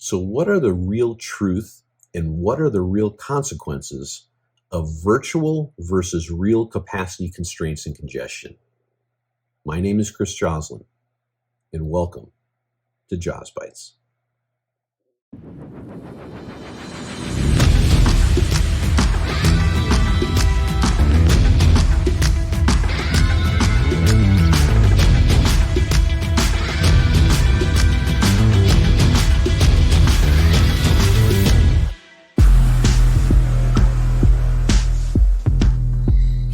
So what are the real truth and what are the real consequences of virtual versus real capacity constraints and congestion? My name is Chris Joslin, and welcome to JOZ Bytes.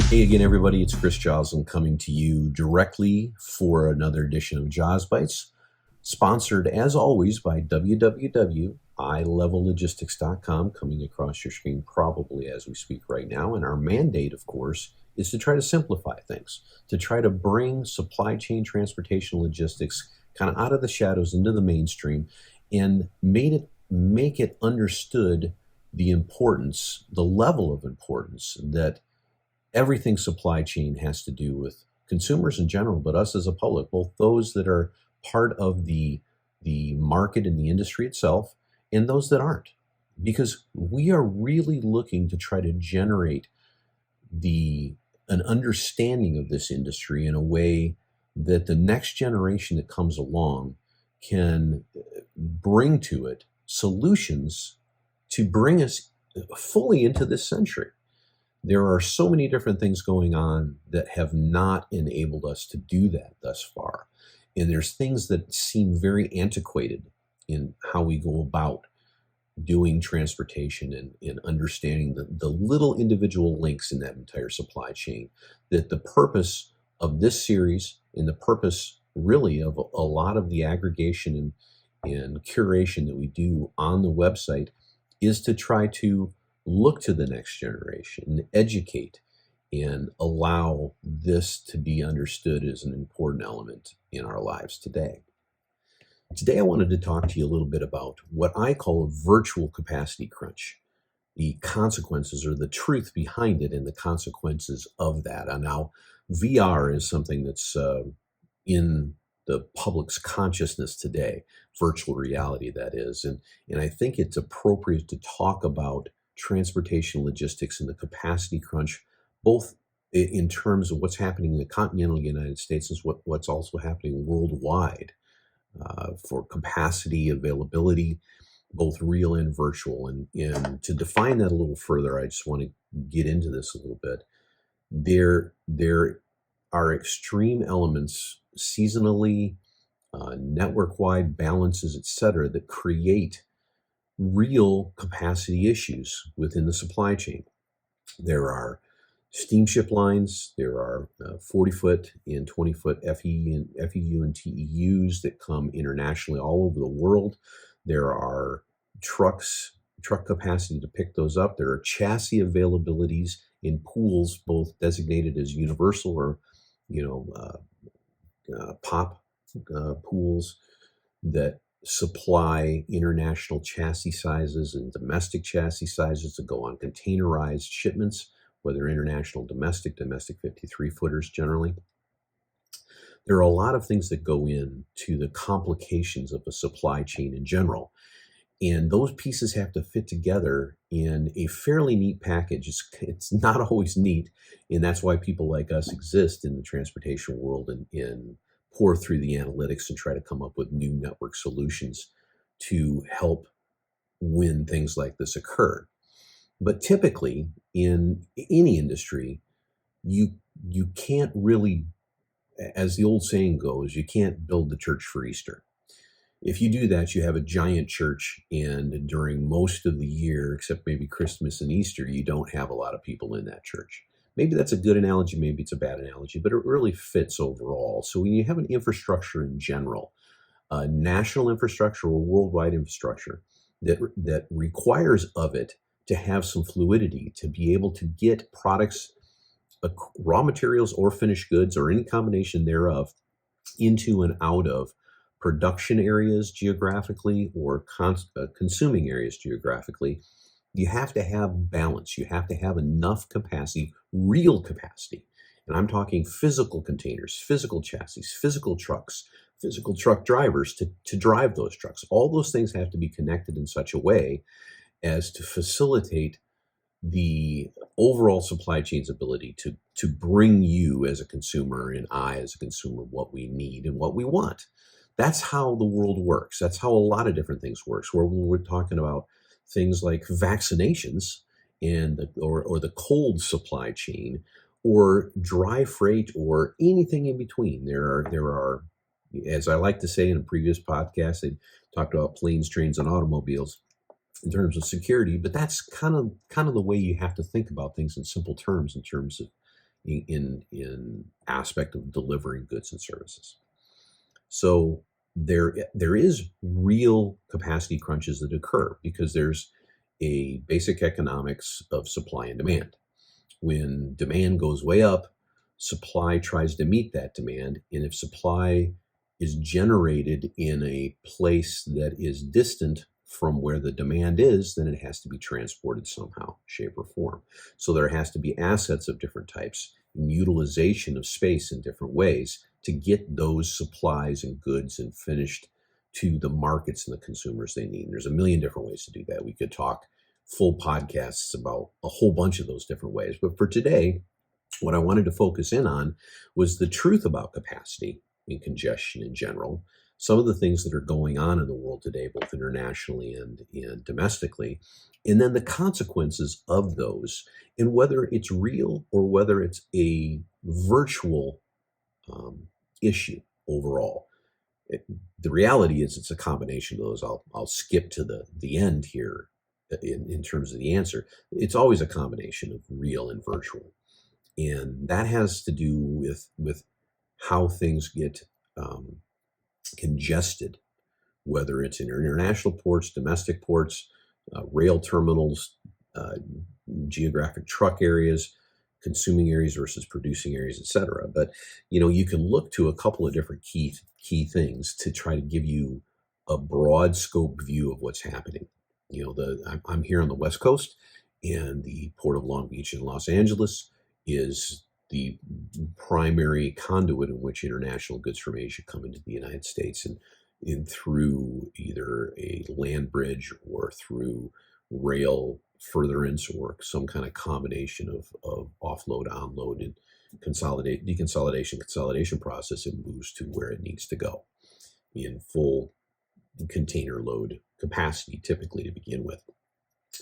Hey again, everybody, it's Chris Joslin coming to you directly for another edition of JOZ Bytes, sponsored as always by www.iLevelLogistics.com, coming across your screen probably as we speak right now. And our mandate, of course, is to try to simplify things, to try to bring supply chain transportation logistics kind of out of the shadows into the mainstream and make it understood the importance, the level of importance that everything supply chain has to do with consumers in general, but us as a public, both those that are part of the market and the industry itself and those that aren't. Because we are really looking to try to generate an understanding of this industry in a way that the next generation that comes along can bring to it solutions to bring us fully into this century. There are so many different things going on that have not enabled us to do that thus far. And there's things that seem very antiquated in how we go about doing transportation and understanding the little individual links in that entire supply chain. That the purpose of this series and the purpose really of a lot of the aggregation and curation that we do on the website is to try to look to the next generation, educate, and allow this to be understood as an important element in our lives today. Today, I wanted to talk to you a little bit about what I call a virtual capacity crunch, the consequences or the truth behind it and the consequences of that. And now, VR is something that's in the public's consciousness today, virtual reality, that is. And I think it's appropriate to talk about transportation logistics and the capacity crunch, both in terms of what's happening in the continental United States and what's also happening worldwide for capacity availability, both real and virtual. And to define that a little further, I just want to get into this a little bit. There are extreme elements seasonally, network-wide balances, et cetera, that create real capacity issues within the supply chain. There are steamship lines, there are 40-foot and 20-foot FEU and TEUs that come internationally all over the world. There are truck capacity to pick those up. There are chassis availabilities in pools, both designated as universal or pop pools that supply international chassis sizes and domestic chassis sizes to go on containerized shipments, whether international, domestic 53-footers generally. There are a lot of things that go into the complications of a supply chain in general. And those pieces have to fit together in a fairly neat package. It's not always neat, and that's why people like us exist in the transportation world and pour through the analytics and try to come up with new network solutions to help when things like this occur. But typically, in any industry, you can't really, as the old saying goes, you can't build the church for Easter. If you do that, you have a giant church, and during most of the year, except maybe Christmas and Easter, you don't have a lot of people in that church. Maybe that's a good analogy, maybe it's a bad analogy, but it really fits overall. So when you have an infrastructure in general, national infrastructure or worldwide infrastructure that requires of it to have some fluidity, to be able to get products, raw materials or finished goods or any combination thereof into and out of production areas geographically or consuming areas geographically, you have to have balance. You have to have enough capacity, real capacity. And I'm talking physical containers, physical chassis, physical trucks, physical truck drivers to drive those trucks. All those things have to be connected in such a way as to facilitate the overall supply chain's ability to bring you as a consumer and I as a consumer what we need and what we want. That's how the world works. That's how a lot of different things works. Where when we're talking about things like vaccinations and or the cold supply chain or dry freight or anything in between, there are, as I like to say in a previous podcast, they talked about planes, trains, and automobiles in terms of security, but that's kind of the way you have to think about things in simple terms in terms of in aspect of delivering goods and services. So there is real capacity crunches that occur because there's a basic economics of supply and demand. When demand goes way up, supply tries to meet that demand, and if supply is generated in a place that is distant from where the demand is, then it has to be transported somehow, shape, or form. So there has to be assets of different types and utilization of space in different ways to get those supplies and goods and finished to the markets and the consumers they need. And there's a million different ways to do that. We could talk full podcasts about a whole bunch of those different ways. But for today, what I wanted to focus in on was the truth about capacity and congestion in general, some of the things that are going on in the world today, both internationally and domestically, and then the consequences of those, and whether it's real or whether it's a virtual issue overall. The reality is it's a combination of those. I'll skip to the end here in terms of the answer. It's always a combination of real and virtual. And that has to do with how things get congested, whether it's in international ports, domestic ports, rail terminals, geographic truck areas, consuming areas versus producing areas, et cetera. But, you can look to a couple of different key things to try to give you a broad scope view of what's happening. I'm here on the West Coast, and the Port of Long Beach in Los Angeles is the primary conduit in which international goods from Asia come into the United States and through either a land bridge or through rail furtherance or some kind of combination of offload, onload, and consolidation process. It moves to where it needs to go in full container load capacity, typically to begin with.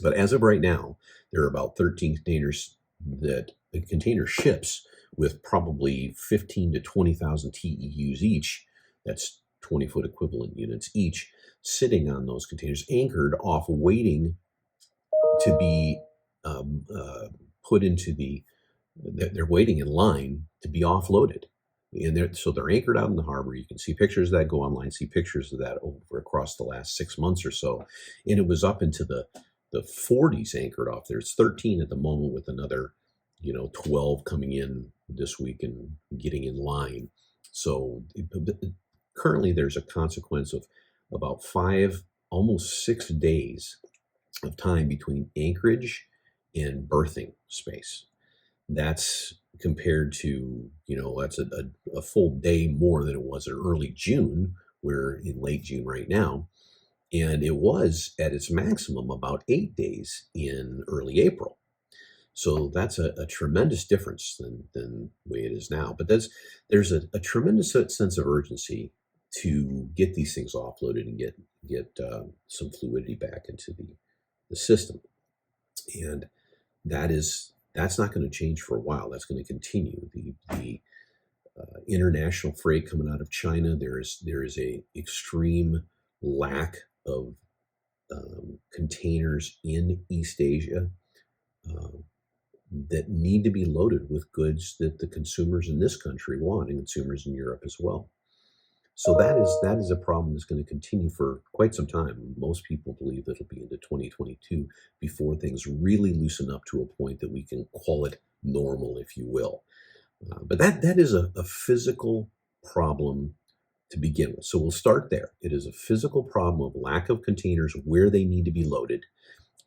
But as of right now, there are about 13 containers that the container ships with probably 15 to 20,000 TEUs each. That's 20-foot equivalent units each, sitting on those containers, anchored off, waiting to be put into they're waiting in line to be offloaded. And they're anchored out in the harbor. You can see pictures of that, go online, see pictures of that over across the last 6 months or so. And it was up into the 40s anchored off there. It's 13 at the moment, with another 12 coming in this week and getting in line. So currently there's a consequence of about 5, almost 6 days of time between anchorage and berthing space. That's compared to, that's a full day more than it was in early June. We're in late June right now. And it was at its maximum about 8 days in early April. So that's a tremendous difference than the way it is now. But there's a tremendous sense of urgency to get these things offloaded and get some fluidity back into the system. And that's not going to change for a while. That's going to continue. The international freight coming out of China, there is a extreme lack of containers in East Asia that need to be loaded with goods that the consumers in this country want, and consumers in Europe as well. So that is a problem that's going to continue for quite some time. Most people believe that it'll be into 2022 before things really loosen up to a point that we can call it normal, if you will. But that is a physical problem to begin with. So we'll start there. It is a physical problem of lack of containers where they need to be loaded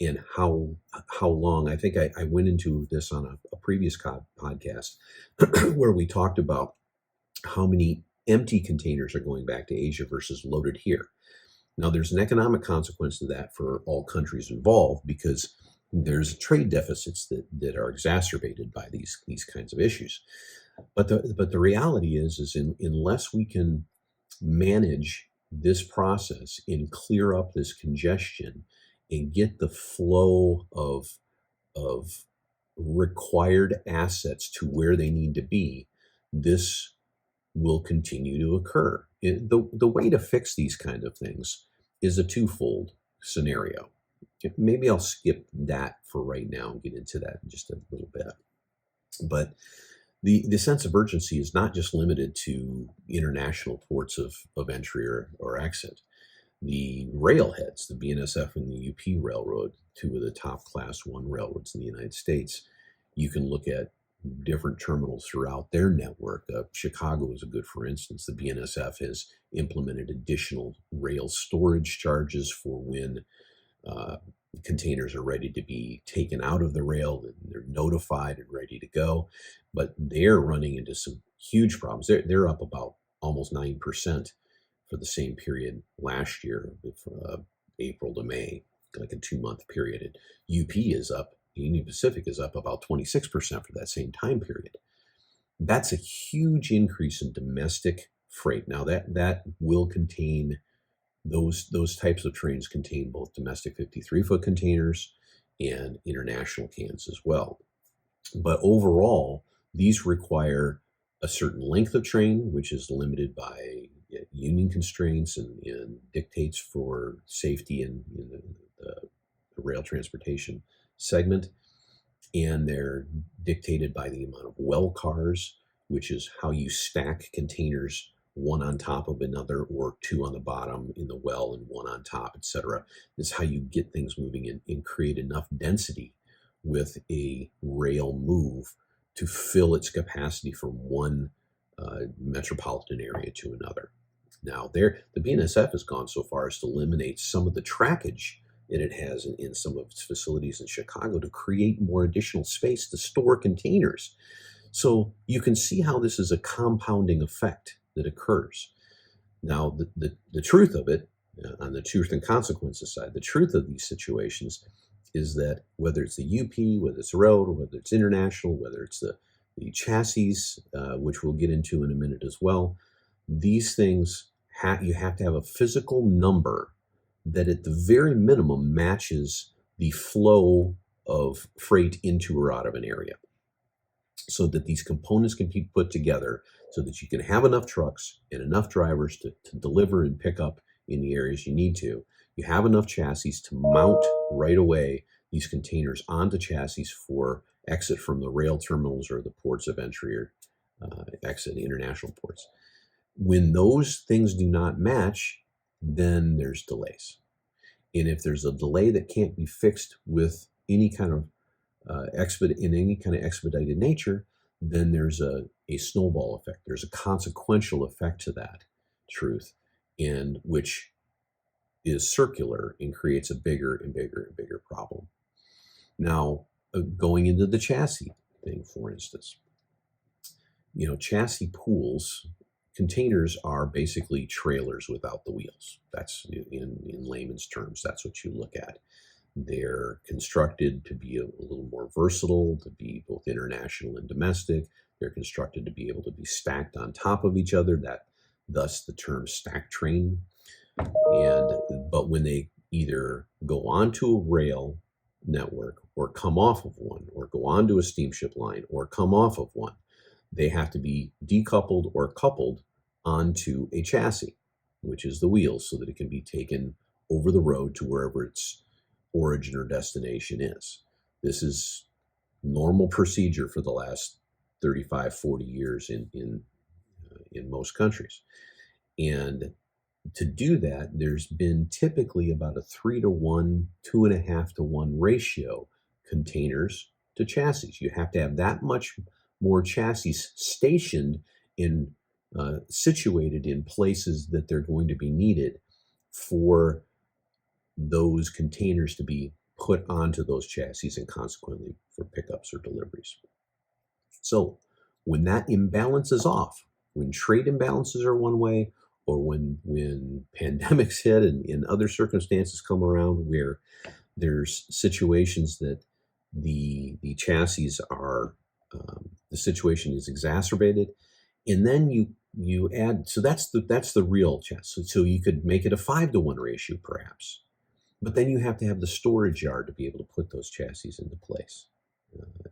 and how long. I think I went into this on a previous podcast where we talked about how many empty containers are going back to Asia versus loaded here. Now, there's an economic consequence to that for all countries involved because there's trade deficits that are exacerbated by these kinds of issues. But the reality is unless we can manage this process and clear up this congestion and get the flow of required assets to where they need to be, this will continue to occur. The way to fix these kind of things is a twofold scenario. Maybe I'll skip that for right now and get into that in just a little bit. But the sense of urgency is not just limited to international ports of entry or exit. The railheads, the BNSF and the UP Railroad, two of the top Class 1 railroads in the United States, you can look at different terminals throughout their network. Chicago is a good for instance. The BNSF has implemented additional rail storage charges for when containers are ready to be taken out of the rail and they're notified and ready to go. But they're running into some huge problems. They're up about almost 9% for the same period last year, April to May, like a 2-month period. And UP is up, Union Pacific is up about 26% for that same time period. That's a huge increase in domestic freight. Now that will contain those types of trains contain both domestic 53-foot containers and international cans as well. But overall, these require a certain length of train, which is limited by union constraints and dictates for safety in the rail transportation segment. And they're dictated by the amount of well cars, which is how you stack containers one on top of another or two on the bottom in the well and one on top, etc. Is how you get things moving and create enough density with a rail move to fill its capacity from one metropolitan area to another. Now, the BNSF has gone so far as to eliminate some of the trackage that it has in some of its facilities in Chicago to create more additional space to store containers. So you can see how this is a compounding effect that occurs. Now, the truth of it, on the truth and consequences side, the truth of these situations is that whether it's the UP, whether it's rail, whether it's international, whether it's the chassis, which we'll get into in a minute as well, these things you have to have a physical number that at the very minimum matches the flow of freight into or out of an area, so that these components can be put together so that you can have enough trucks and enough drivers to deliver and pick up in the areas you need to. You have enough chassis to mount right away these containers onto chassis for exit from the rail terminals or the ports of entry or exit international ports. When those things do not match, then there's delays. And if there's a delay that can't be fixed with any kind of expedited nature, then there's a snowball effect. There's a consequential effect to that truth, and which is circular and creates a bigger and bigger and bigger problem. Now, going into the chassis thing, for instance, chassis pools, containers are basically trailers without the wheels. That's in layman's terms, that's what you look at. They're constructed to be a little more versatile, to be both international and domestic. They're constructed to be able to be stacked on top of each other, thus the term stack train. But when they either go onto a rail network or come off of one, or go onto a steamship line or come off of one, they have to be decoupled or coupled onto a chassis, which is the wheels, so that it can be taken over the road to wherever its origin or destination is. This is normal procedure for the last 35, 40 years in most countries. And to do that, there's been typically about a 3-to-1, 2.5-to-1 ratio containers to chassis. You have to have that much more chassis stationed in situated in places that they're going to be needed for those containers to be put onto those chassis and consequently for pickups or deliveries. So when that imbalance is off, when trade imbalances are one way, or when pandemics hit and other circumstances come around where there's situations that the chassis are the situation is exacerbated, and then you add, so that's the real chassis. So you could make it a 5-to-1 ratio perhaps, but then you have to have the storage yard to be able to put those chassis into place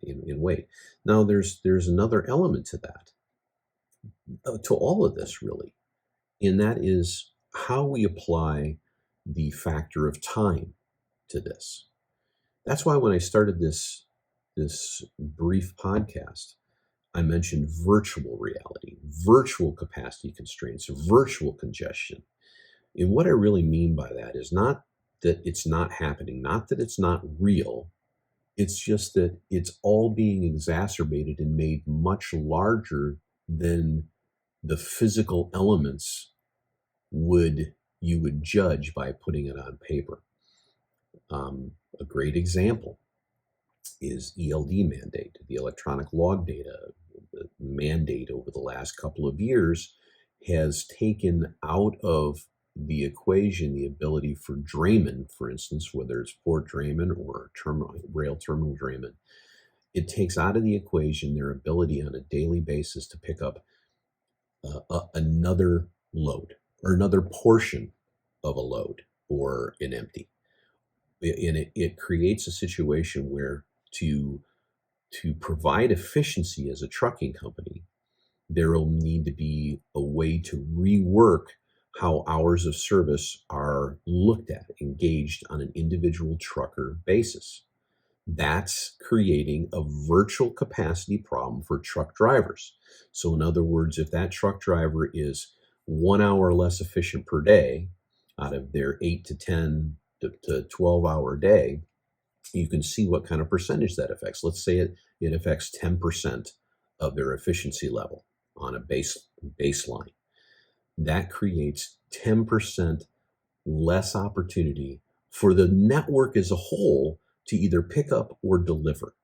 in weight. Now there's another element to that, to all of this really, and that is how we apply the factor of time to this. That's why when I started this brief podcast, I mentioned virtual reality, virtual capacity constraints, virtual congestion. And what I really mean by that is not that it's not happening, not that it's not real. It's just that it's all being exacerbated and made much larger than the physical elements you would judge by putting it on paper. A great example is ELD mandate, the electronic log data. The mandate over the last couple of years has taken out of the equation the ability for draymen, for instance, whether it's port draymen or rail terminal draymen. It takes out of the equation their ability on a daily basis to pick up another load or another portion of a load or an empty. And it creates a situation where to provide efficiency as a trucking company, there will need to be a way to rework how hours of service are looked at, engaged on an individual trucker basis. That's creating a virtual capacity problem for truck drivers. So in other words, if that truck driver is 1 hour less efficient per day out of their 8 to 10 to 12 hour day, you can see what kind of percentage that affects. Let's say it affects 10% of their efficiency level on a baseline. That creates 10% less opportunity for the network as a whole to either pick up or deliver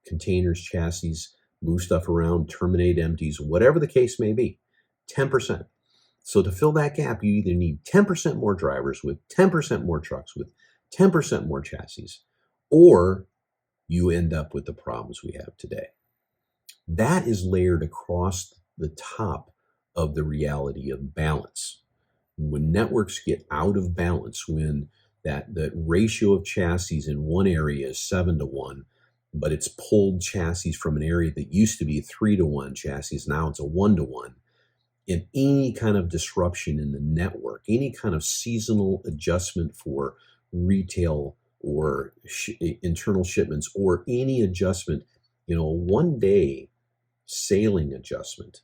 containers, chassis, move stuff around, terminate empties, whatever the case may be. 10%. So to fill that gap, you either need 10% more drivers with 10% more trucks with 10% more chassis, or you end up with the problems we have today. That is layered across the top of the reality of balance. When networks get out of balance, when that ratio of chassis in one area is 7-to-1, but it's pulled chassis from an area that used to be 3-to-1 chassis, now it's a 1-to-1. And any kind of disruption in the network, any kind of seasonal adjustment for retail or internal shipments, or any adjustment, one day sailing adjustment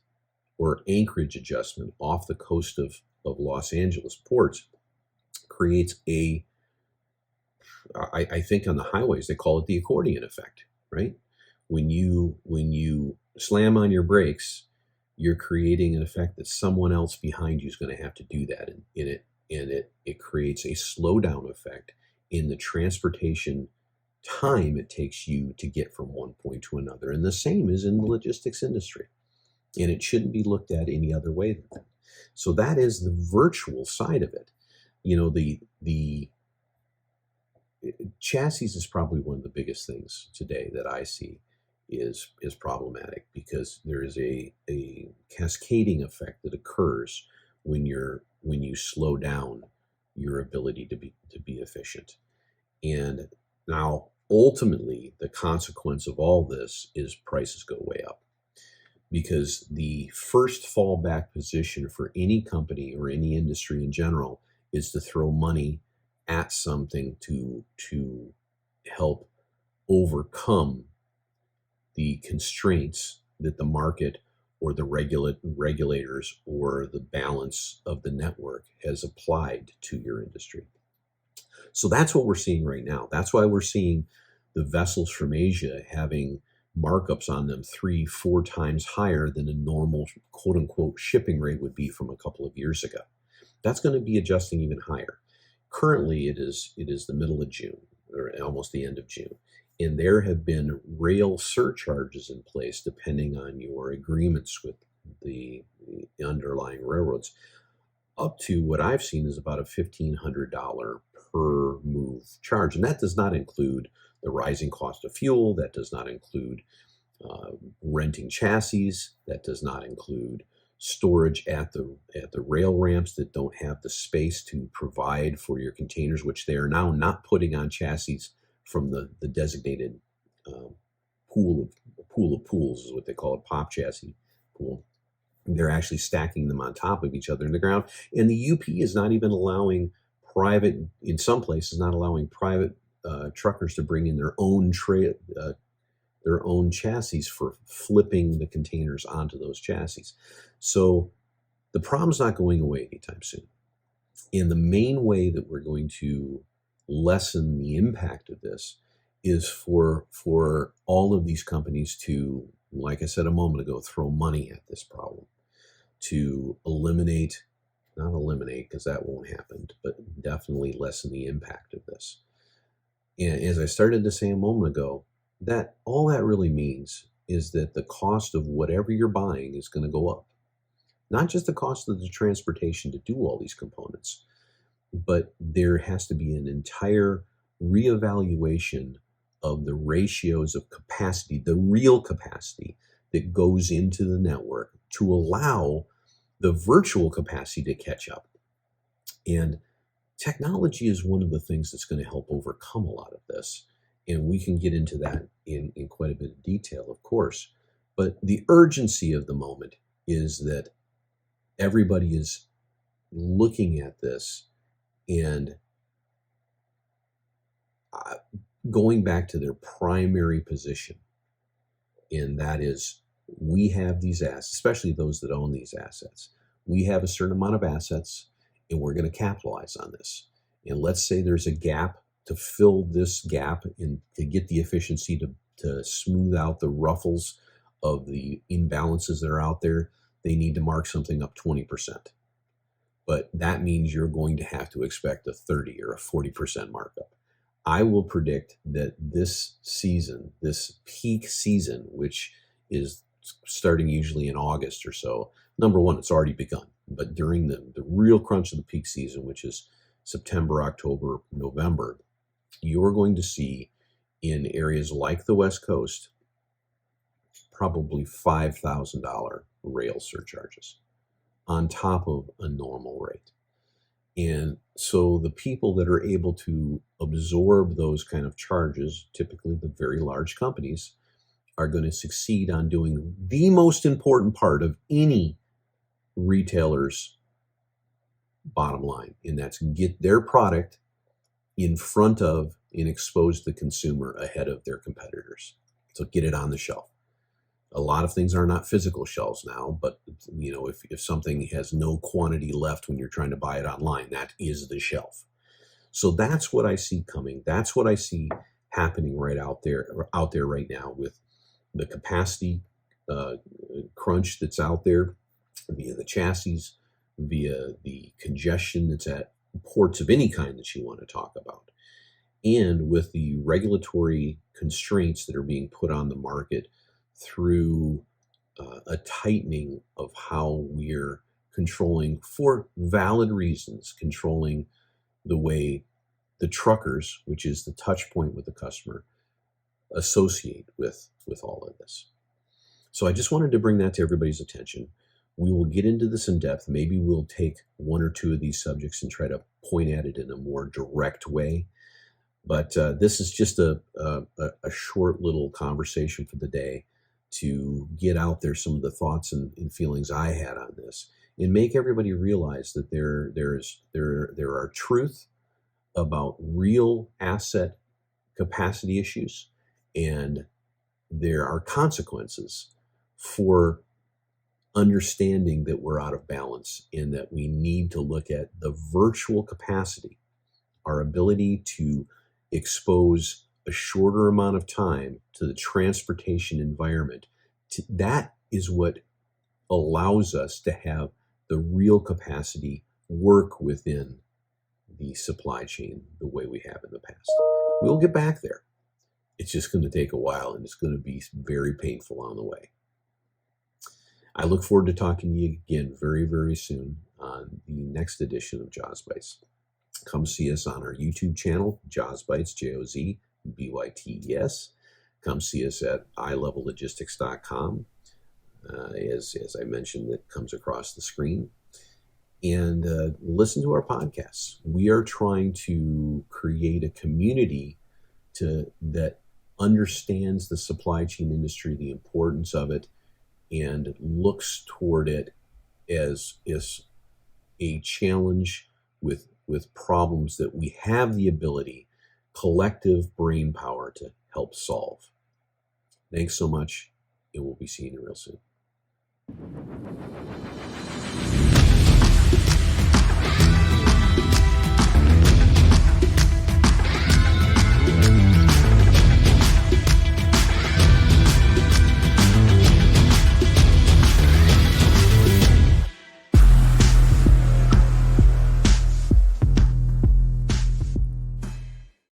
or anchorage adjustment off the coast of Los Angeles ports creates I think on the highways, they call it the accordion effect, right? When you slam on your brakes, you're creating an effect that someone else behind you is going to have to do that. And it creates a slowdown effect in the transportation time it takes you to get from one point to another. And the same is in the logistics industry. And it shouldn't be looked at any other way than that. So that is the virtual side of it. The chassis is probably one of the biggest things today that I see is problematic, because there is a cascading effect that occurs when you slow down your ability to be efficient. And now ultimately the consequence of all this is prices go way up, because the first fallback position for any company or any industry in general is to throw money at something to help overcome the constraints that the market or the regulators or the balance of the network has applied to your industry. So that's what we're seeing right now. That's why we're seeing the vessels from Asia having markups on them 3-4 times higher than a normal quote unquote shipping rate would be from a couple of years ago. That's going to be adjusting even higher. Currently, it is the middle of June, or almost the end of June. And there have been rail surcharges in place depending on your agreements the underlying railroads, up to what I've seen is about a $1,500 per move charge. And that does not include the rising cost of fuel. That does not include renting chassis. That does not include storage at the rail ramps that don't have the space to provide for your containers, which they are now not putting on chassis from the designated um, pool of pools is what they call it, pop chassis pool. They're actually stacking them on top of each other in the ground. And the UP is not even allowing private, in some places, not allowing private truckers to bring in their own chassis for flipping the containers onto those chassis. So the problem's not going away anytime soon. And the main way that we're going to lessen the impact of this is for all of these companies to, like I said a moment ago, throw money at this problem, to not eliminate because that won't happen, but definitely lessen the impact of this. And as I started to say a moment ago, that all that really means is that the cost of whatever you're buying is going to go up. Not just the cost of the transportation to do all these components, but there has to be an entire reevaluation of the ratios of capacity, the real capacity that goes into the network to allow the virtual capacity to catch up. And technology is one of the things that's going to help overcome a lot of this. And we can get into that in quite a bit of detail, of course. But the urgency of the moment is that everybody is looking at this and going back to their primary position. And that is, we have these assets, especially those that own these assets. We have a certain amount of assets, and we're going to capitalize on this. And let's say there's a gap. To fill this gap and to get the efficiency to smooth out the ruffles of the imbalances that are out there, they need to mark something up 20%. But that means you're going to have to expect a 30 or a 40% markup. I will predict that this season, this peak season, which is starting usually in August or so, number one, it's already begun. But during the real crunch of the peak season, which is September, October, November, you're going to see in areas like the West Coast probably $5,000 rail surcharges on top of a normal rate. And so the people that are able to absorb those kind of charges, typically the very large companies, are going to succeed on doing the most important part of any retailer's bottom line, and that's get their product in front of and expose the consumer ahead of their competitors. So get it on the shelf. A lot of things are not physical shelves now, but if something has no quantity left when you're trying to buy it online, that is the shelf. So that's what I see coming. That's what I see happening right out there right now with the capacity crunch that's out there via the chassis, via the congestion that's at ports of any kind that you want to talk about, and with the regulatory constraints that are being put on the market through a tightening of how we're controlling, for valid reasons, controlling the way the truckers, which is the touch point with the customer, associate with all of this. So I just wanted to bring that to everybody's attention. We will get into this in depth. Maybe we'll take one or two of these subjects and try to point at it in a more direct way. But this is just a short little conversation for the day to get out there some of the thoughts and feelings I had on this, and make everybody realize that there are truth about real asset capacity issues, and there are consequences for understanding that we're out of balance and that we need to look at the virtual capacity, our ability to expose a shorter amount of time to the transportation environment. That is what allows us to have the real capacity work within the supply chain the way we have in the past. We'll get back there. It's just going to take a while, and it's going to be very painful on the way. I look forward to talking to you again very, very soon on the next edition of JOZ Bytes. Come see us on our YouTube channel, JOZ Bytes, JOZ Bytes. Come see us at iLevelLogistics.com. As I mentioned, that comes across the screen. And listen to our podcasts. We are trying to create a community that understands the supply chain industry, the importance of it, and looks toward it as a challenge with problems that we have the ability, collective brain power, to help solve. Thanks so much, and we'll be seeing you real soon.